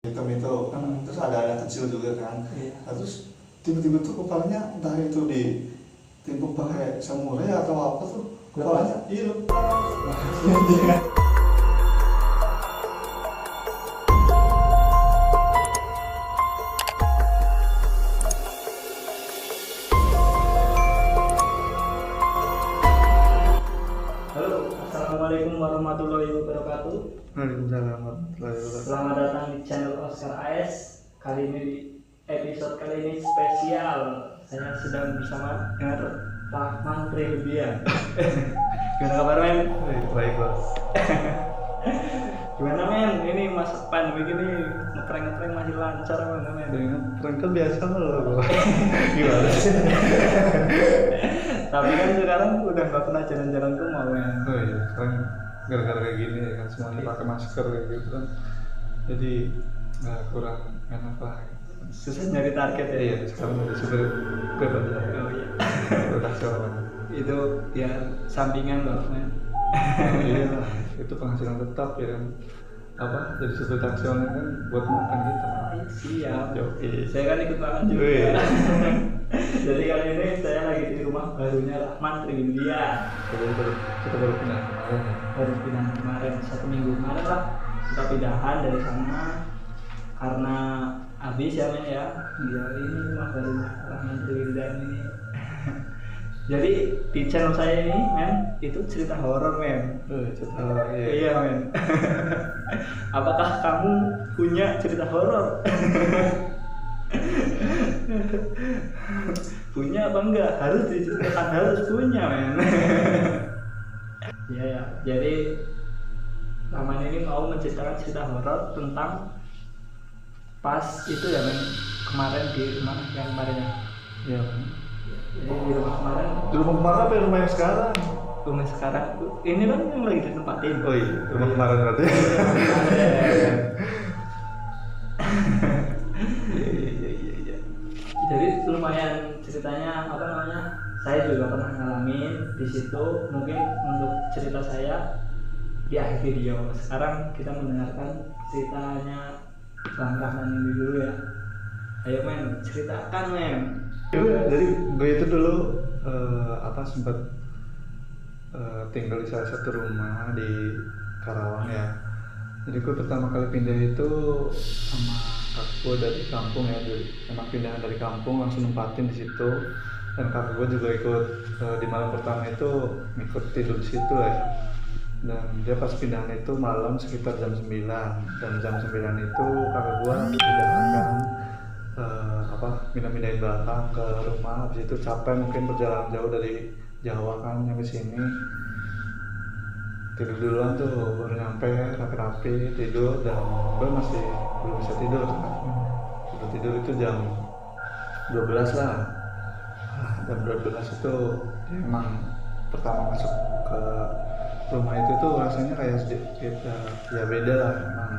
hitam itu kan, terus ada anak kecil juga kan. Iya. Nah, terus tiba-tiba tuh kepalanya entah itu ditimpuk pakai samurai atau apa tuh, kepalanya hilang. Halo, assalamualaikum warahmatullahi wabarakatuh. Waalaikumsalam warahmatullahi wabarakatuh. Selamat datang di channel Oscar AS. Kali ini di episode kali ini spesial. Saya sedang bersama dengan Rahman Rilbian. Gimana kabar men? Baik bos. Gimana men? Ini masa pandemi gini ngeprank masih lancar mana men? Dengan prank kan biasa loh. Gimana sih? Tapi kan sekarang udah nggak pernah jalan-jalan ke mall men. Oh iya, sekarang gara-gara kayak gini ya kan, semuanya pakai masker kayak gitu kan, jadi nggak kurang enak lah. Susah nyari target ya. Iya, sekarang udah super Grab aja. Oh iya. Rotasional. Itu ya sampingan loh men. Iya lah, itu penghasilan tetap ya kan. Apa jadi super taksi online kan buat makan gitu. Siap. Oke. Saya kan ikut makan juga. Wih. Jadi kali ini saya lagi di rumah barunya Rahman Rilbian. Kita baru pindah kemarin ya. Baru pindah kemarin 1 minggu kemarin lah. Kita pindahan dari sana karena habis ya men ya. Iya ini rumah barunya Rahman Rilbian ini. Jadi di channel saya ini men itu cerita horor men. Iya. Iya men. Apakah kamu punya cerita horor? Punya apa enggak? Harus diceritakan, harus punya men. Iya ya. Jadi Rahman ini mau menceritakan cerita horor tentang pas itu ya men, kemarin di rumah yang kemarinnya. Iya. Jadi di rumah kemarin. Di rumah kemarin apa ya, rumah yang sekarang? Rumah sekarang ini kan yang lagi ditempatin. Oh iya, rumah kemarin berarti. Iya. Jadi lumayan ceritanya apa namanya, saya juga pernah ngalamin di situ. Mungkin untuk cerita saya di akhir video. Sekarang kita mendengarkan ceritanya Bang Rahman ini dulu ya. Ayo men, ceritakan men. Jadi gue itu dulu sempat tinggal di salah satu rumah di Karawang ya. Jadi gue pertama kali pindah itu sama kakak gue dari kampung ya, emang pindahan dari kampung langsung nempatin di situ. Dan kakak gue juga ikut di malam pertama itu ikut tidur di situ lah ya. Dan dia pas pindahan itu malam sekitar jam 9, dan jam 9 itu kakak gue pindahan pindahin belakang ke rumah. Habis itu capek mungkin perjalanan jauh dari Jawa kan nyampe sini, tidur duluan tuh, baru nyampe rapi-rapi tidur, dan gue masih belum bisa tidur kan. Tidur itu jam 12 lah. Jam 12 itu dia emang pertama masuk ke rumah itu tuh rasanya kayak sedikit ya beda lah emang.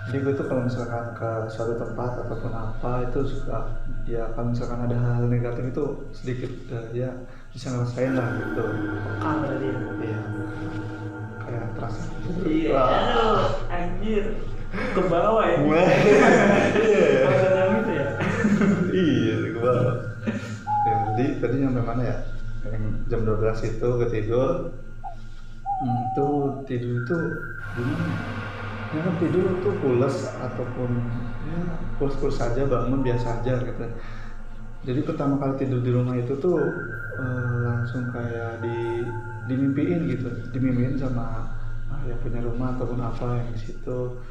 Jadi gue tuh kalau misalkan ke suatu tempat ataupun apa itu suka ya, kalau misalkan ada hal negatif itu sedikit ya bisa ngerasain lah gitu. Pekal berarti ya. Iya, kayak terasa gitu. Iya, Wah. aduh, anjir, ke bawah ya. Iya. Yang itu ya. Iya, ke bawah. Ya, jadi tadi nyampe mana ya? Yang jam 12 itu gue tidur. Tuh tidur itu gimana? Ya kan tidur tuh pules ataupun ya pules saja, bangun biasa aja gitu. Jadi pertama kali tidur di rumah itu tuh langsung kayak dimimpiin gitu, dimimpiin sama yang punya rumah ataupun apa yang di situ.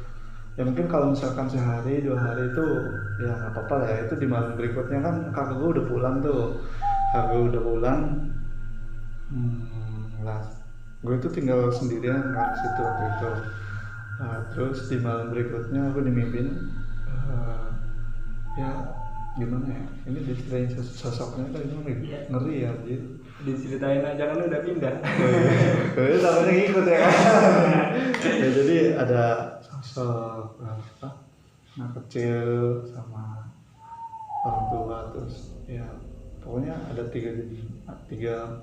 Ya mungkin kalau misalkan sehari 2 hari itu ya nggak apa-apa lah ya. Itu di malam berikutnya kan kakak gue udah pulang tuh, lah gue itu tinggal sendirian kan di situ waktu itu. Terus di malam berikutnya aku dimimpiin ya gimana ya, ini diceritain sosoknya kan gimana gitu. Iya. Ngeri ya gitu. Diceritain aja kan udah pindah. Jadi takutnya ngikut ya kan. Ya, jadi ada sosok anak kecil sama orang tua, terus ya pokoknya ada tiga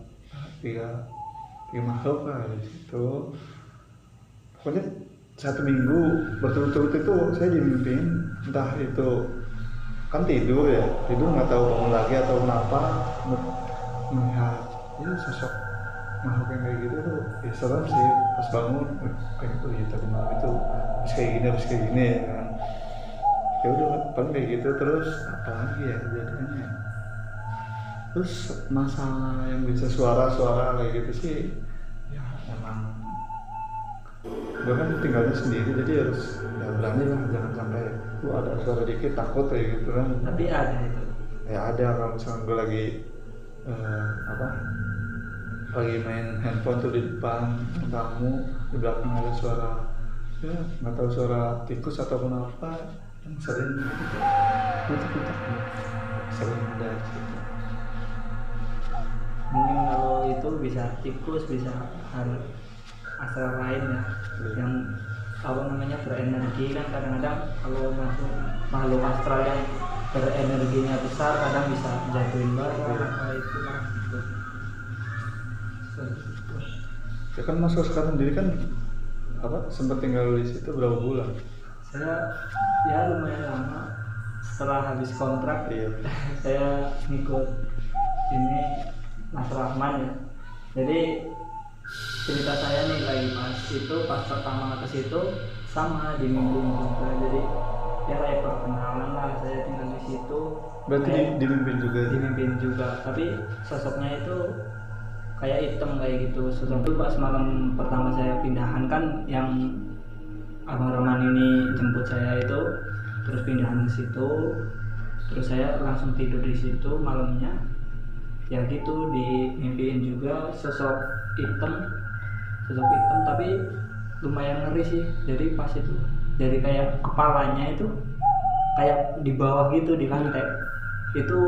makhluk lah di situ. Pokoknya 1 minggu berturut-turut itu saya dimimpiin, entah itu kan tidur nggak tahu bangun lagi atau kenapa, melihat ya sosok makhluk yang kayak gitu tuh ya serem sih. Pas bangun kayak gitu ya, tadi malam itu habis kayak gini ya kan. Ya udah paling kayak gitu. Terus apa lagi ya kejadiannya, terus masalah yang bisa suara kayak gitu sih ya emang gue kan tinggalnya sendiri, jadi harus ya berani lah, jangan sampai ada suara dikit takut kayak gitu kan. Tapi ada itu. Ya ada, kalau misalnya gue lagi lagi main handphone tuh di depan tamu, di belakang ada suara ya nggak tahu suara tikus ataupun apa yang sering gitu kutak sering ada gitu. Mungkin kalau itu bisa tikus, bisa hal astral lain ya, yang apa namanya berenergi kan. Kadang-kadang kalau masuk makhluk astral yang berenerginya besar kadang bisa jatuhin barang apa itu lah gitu. Ya kan Mas Oscar sendiri kan sempat tinggal di situ berapa bulan? Saya ya lumayan lama. Setelah habis kontrak Iya. saya ngikut ini Mas Rahman ya. Jadi cerita saya nih lagi pas pertama ke situ sama di minggu juga. Jadi ya kayak perkenalan lah, saya tinggal di situ. Berarti dimimpin juga? Dimimpin juga, tapi sosoknya itu kayak hitam kayak gitu. Sosok itu pas malam pertama saya pindahan kan, yang Abang Roman ini jemput saya itu, terus pindahan ke situ, terus saya langsung tidur di situ malamnya. Ya gitu, dimimpiin juga sosok hitam tapi lumayan ngeri sih. Jadi pas itu jadi kayak kepalanya itu kayak di bawah gitu di lantai. Itu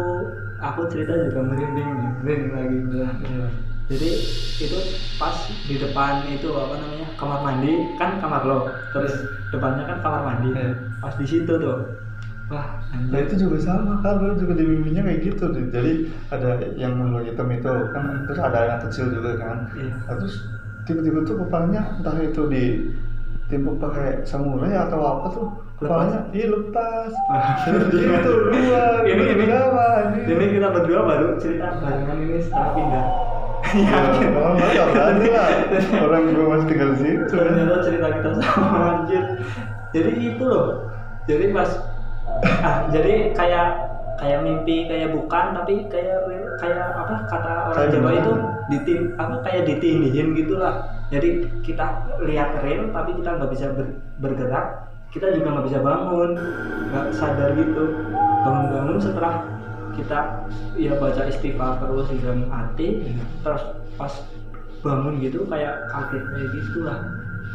aku cerita juga merinding lagi. Jadi itu pas di depan itu kamar mandi kan, kamar lo, terus depannya kan kamar mandi. Pas di situ tuh, wah anjir. Nah itu juga sama kan, gue juga di mimpinya kayak gitu nih. Jadi ada yang makhluk hitam itu kan, terus ada anak kecil juga kan. Nah, terus tiba-tiba tuh kepalanya entah itu ditimpuk pakai samurai atau apa tuh, kepalanya lepas. Jadi itu luar. Ini kita berdua baru cerita barengan ini setelah pindah. Ya, orang nggak berani lah. Orang gue masih tinggal di situ. Ternyata cerita kita sama, anjir. Jadi itu loh. Jadi pas jadi kayak mimpi, kayak bukan, tapi kayak apa kata orang Jawa itu kayak ditindihin gitulah. Jadi kita lihat real tapi kita nggak bisa bergerak, kita juga nggak bisa bangun, nggak sadar gitu. Bangun setelah kita ya baca istighfar terus di dalam hati, terus pas bangun gitu kayak kaget kayak gitulah.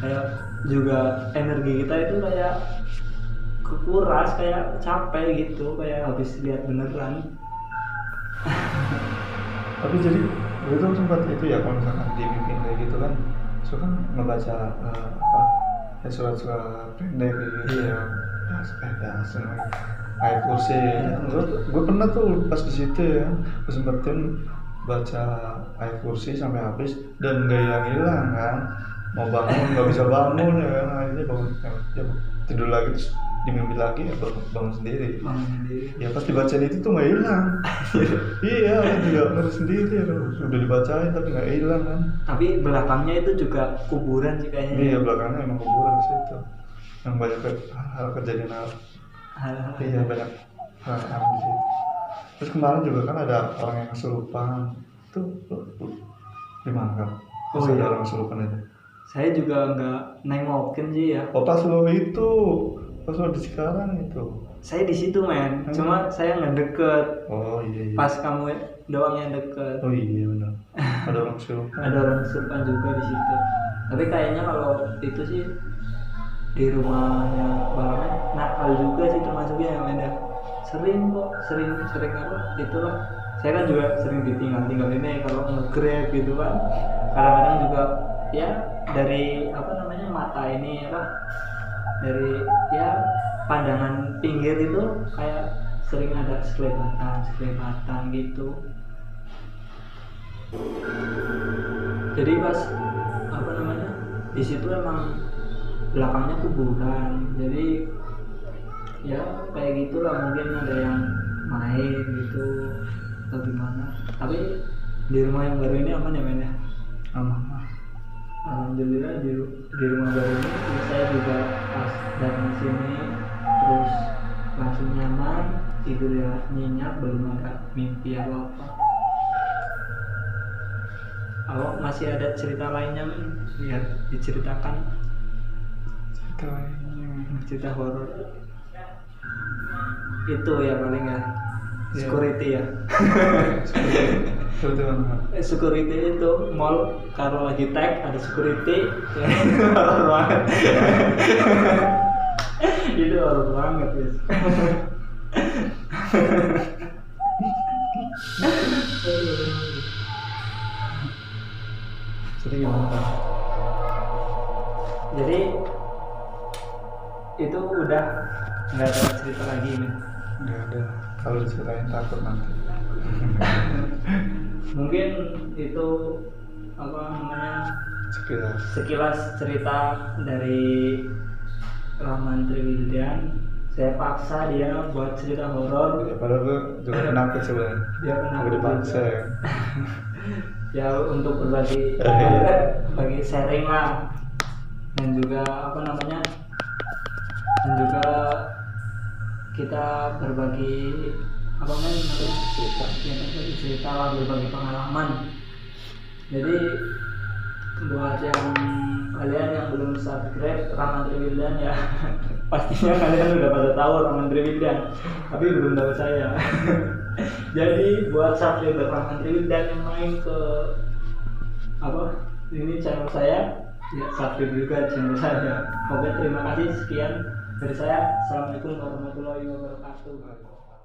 Kayak juga energi kita itu kayak kekuras, kayak capek gitu, kayak habis lihat beneran. Tapi jadi gue tuh sempat itu ya, kalau misalkan di mimpi kayak gitu kan suka ngebaca surat-surat pendek gitu ya, ayat kursi. Gue pernah tuh pas di situ ya, gue sempetin baca ayat kursi sampai habis dan gak hilang kan. Mau bangun nggak bisa bangun ya kan, akhirnya bangun ya, tidur lagi, terus dimimpi lagi ya bangun sendiri. Ya pas dibacain itu tuh nggak hilang. Iya, juga ngeri sendiri ya, udah dibacain tapi nggak hilang kan. Tapi belakangnya itu juga kuburan sih kayaknya. Iya, belakangnya emang kuburan di situ. Yang banyak hal kejadian hal-hal. Iya, banyak hal di situ. Terus kemarin juga kan ada orang yang kesurupan. Itu gimana kan? Oh iya, ada orang kesurupan itu. Saya juga nggak nengokin sih ya. Oh pas lo di sekarang itu. Saya di situ men, cuma saya nggak deket. Oh iya. Pas kamu doang yang deket. Oh iya benar. Ada orang kesurupan. Ada orang kesurupan juga di situ. Tapi kayaknya kalau itu sih di rumahnya barangnya nakal juga sih termasuknya yang ada. Sering apa? Itulah. Saya kan juga sering ditinggal ini kalau nge-grab gitu kan. Kadang-kadang juga ya dari mata ini dari ya pandangan pinggir itu kayak sering ada sekelebatan gitu. Jadi pas di situ emang belakangnya kuburan. Jadi ya kayak gitulah, mungkin ada yang main gitu atau gimana. Tapi di rumah yang baru ini aman ya men ya? Aman. Alhamdulillah di rumah baru ini saya juga pas datang sini terus langsung nyaman, tidur ya nyenyak, belum ada mimpi apa apa. Awak masih ada cerita lainnya men? Biar diceritakan. Cerita lainnya. Cerita horor itu ya paling ya. Iya. Security ya. Seperti mana? Security itu mall kalau lagi tag ada security ya, horor banget. Itu horor banget guys. Jadi gimana Pak? Jadi itu udah nggak ada cerita lagi nih. Nggak ada. Kalau diceritain takut nanti. Mungkin itu apa namanya Sekilas. cerita dari Rahman Triwildan. Saya paksa dia buat cerita horor. Ya, padahal gue juga penakut sebenarnya. Dia pernah Gue dipaksa ya. ya untuk berbagi bagi sharing lah, dan juga apa namanya, dan juga kita berbagi apa namanya cerita, ya, berbagi cerita lah, berbagi pengalaman. Jadi buat yang kalian yang belum subscribe Rahman Triwildan ya pastinya kalian udah pada tahu Rahman Triwildan, tapi belum tahu saya. Jadi buat subscriber Rahman Triwildan yang main ke apa ini channel saya, ya subscribe juga channel saya. Oke, terima kasih, sekian dari saya. Assalamualaikum warahmatullahi wabarakatuh.